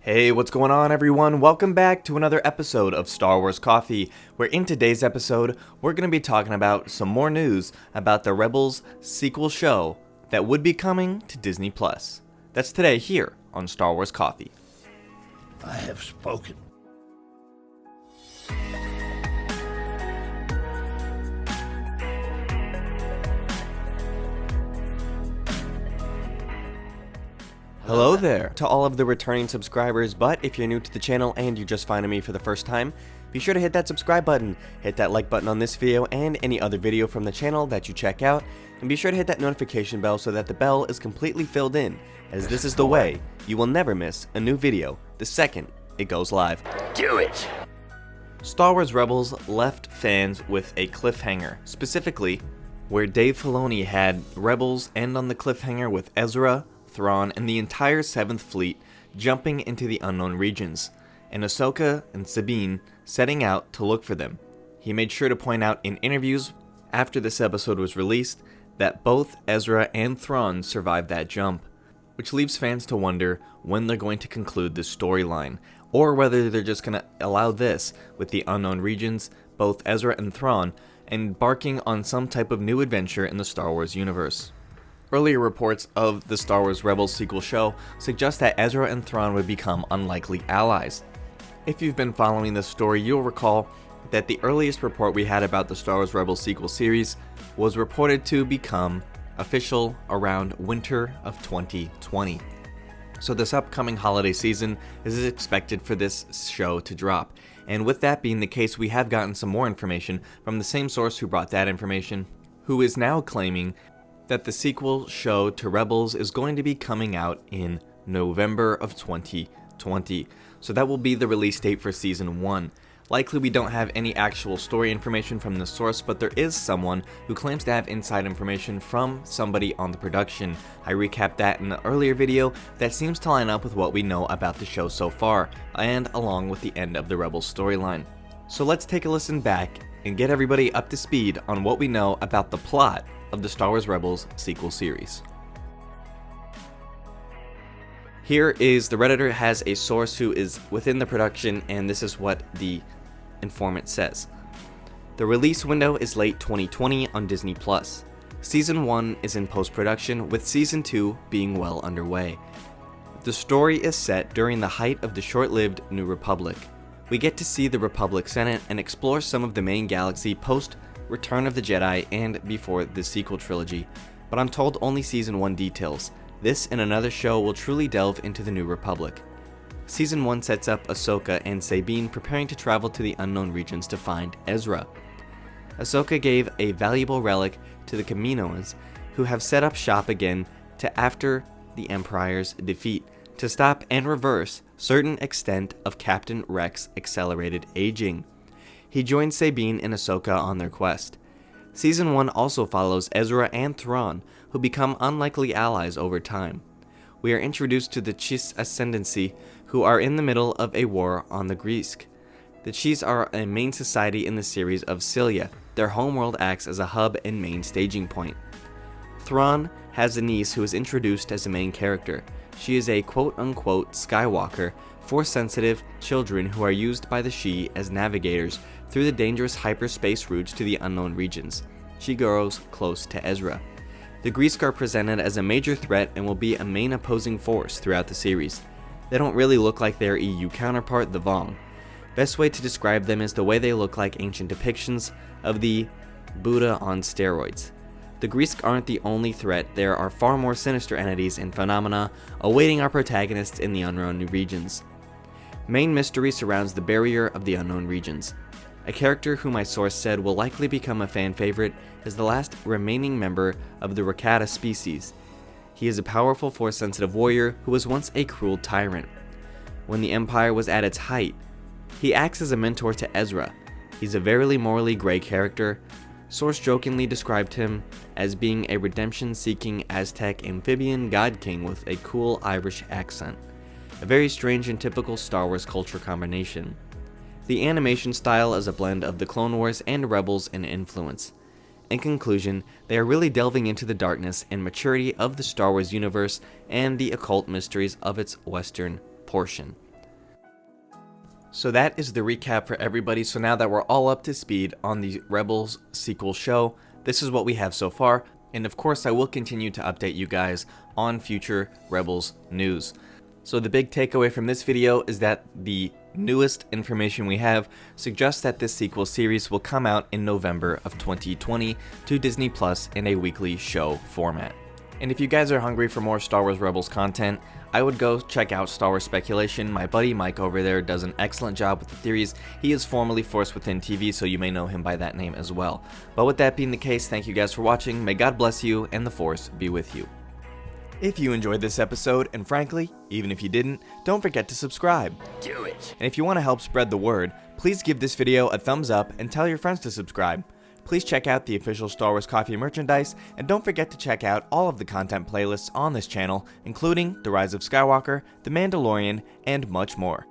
Hey, what's going on, everyone? Welcome back to another episode of Star Wars Coffee, where in today's episode, we're going to be talking about some more news about the Rebels sequel show that would be coming to Disney+. That's today here on Star Wars Coffee. I have spoken. Hello there to all of the returning subscribers, but if you're new to the channel and you're just finding me for the first time, be sure to hit that subscribe button, hit that like button on this video and any other video from the channel that you check out, and be sure to hit that notification bell so that the bell is completely filled in, as this is the way you will never miss a new video the second it goes live. Do it! Star Wars Rebels left fans with a cliffhanger, specifically where Dave Filoni had Rebels end on the cliffhanger with Ezra, Thrawn, and the entire 7th Fleet jumping into the unknown regions, and Ahsoka and Sabine setting out to look for them. He made sure to point out in interviews after this episode was released that both Ezra and Thrawn survived that jump, which leaves fans to wonder when they're going to conclude this storyline, or whether they're just going to allow this with the unknown regions, both Ezra and Thrawn, embarking on some type of new adventure in the Star Wars universe. Earlier reports of the Star Wars Rebels sequel show suggest that Ezra and Thrawn would become unlikely allies. If you've been following this story, you'll recall that the earliest report we had about the Star Wars Rebels sequel series was reported to become official around winter of 2020. So this upcoming holiday season is expected for this show to drop. And with that being the case, we have gotten some more information from the same source who brought that information, who is now claiming that the sequel show to Rebels is going to be coming out in November of 2020. So that will be the release date for Season 1. Likely we don't have any actual story information from the source, but there is someone who claims to have inside information from somebody on the production. I recapped that in the earlier video that seems to line up with what we know about the show so far, and along with the end of the Rebels storyline. So let's take a listen back and get everybody up to speed on what we know about the plot of the Star Wars Rebels sequel series. Here is the Redditor has a source who is within the production, and this is what the informant says. The release window is late 2020 on Disney+. Season 1 is in post-production, with Season 2 being well underway. The story is set during the height of the short-lived New Republic. We get to see the Republic Senate and explore some of the main galaxy post Return of the Jedi and before the sequel trilogy, but I'm told only Season 1 details. This and another show will truly delve into the New Republic. Season 1 sets up Ahsoka and Sabine preparing to travel to the unknown regions to find Ezra. Ahsoka gave a valuable relic to the Kaminoans, who have set up shop again to after the Empire's defeat, to stop and reverse certain extent of Captain Rex accelerated aging. He joins Sabine and Ahsoka on their quest. Season 1 also follows Ezra and Thrawn, who become unlikely allies over time. We are introduced to the Chiss Ascendancy, who are in the middle of a war on the Greask. The Chiss are a main society in the series of Cilia. Their homeworld acts as a hub and main staging point. Thrawn has a niece who is introduced as a main character. She is a quote-unquote Skywalker, Force-sensitive children who are used by the Shi as navigators through the dangerous hyperspace routes to the unknown regions. She grows close to Ezra. The Greask are presented as a major threat and will be a main opposing force throughout the series. They don't really look like their EU counterpart, the Vong. Best way to describe them is the way they look like ancient depictions of the Buddha on steroids. The Greask aren't the only threat. There are far more sinister entities and phenomena awaiting our protagonists in the unknown regions. Main mystery surrounds the barrier of the unknown regions. A character who my source said will likely become a fan favorite is the last remaining member of the Rakata species. He is a powerful Force-sensitive warrior who was once a cruel tyrant. When the Empire was at its height, he acts as a mentor to Ezra. He's a very morally gray character. Source jokingly described him as being a redemption-seeking Aztec amphibian god king with a cool Irish accent. A very strange and typical Star Wars culture combination. The animation style is a blend of the Clone Wars and Rebels in influence. In conclusion, they are really delving into the darkness and maturity of the Star Wars universe and the occult mysteries of its western portion. So that is the recap for everybody. So now that we're all up to speed on the Rebels sequel show, this is what we have so far. And of course, I will continue to update you guys on future Rebels news. So the big takeaway from this video is that the newest information we have suggests that this sequel series will come out in November of 2020 to Disney Plus in a weekly show format. And if you guys are hungry for more Star Wars Rebels content, I would go check out Star Wars Speculation. My buddy Mike over there does an excellent job with the theories. He is formerly Force Within TV, so you may know him by that name as well. But with that being the case, thank you guys for watching. May God bless you and the Force be with you. If you enjoyed this episode, and frankly, even if you didn't, don't forget to subscribe. Do it. And if you want to help spread the word, please give this video a thumbs up and tell your friends to subscribe. Please check out the official Star Wars Coffee merchandise, and don't forget to check out all of the content playlists on this channel, including The Rise of Skywalker, The Mandalorian, and much more.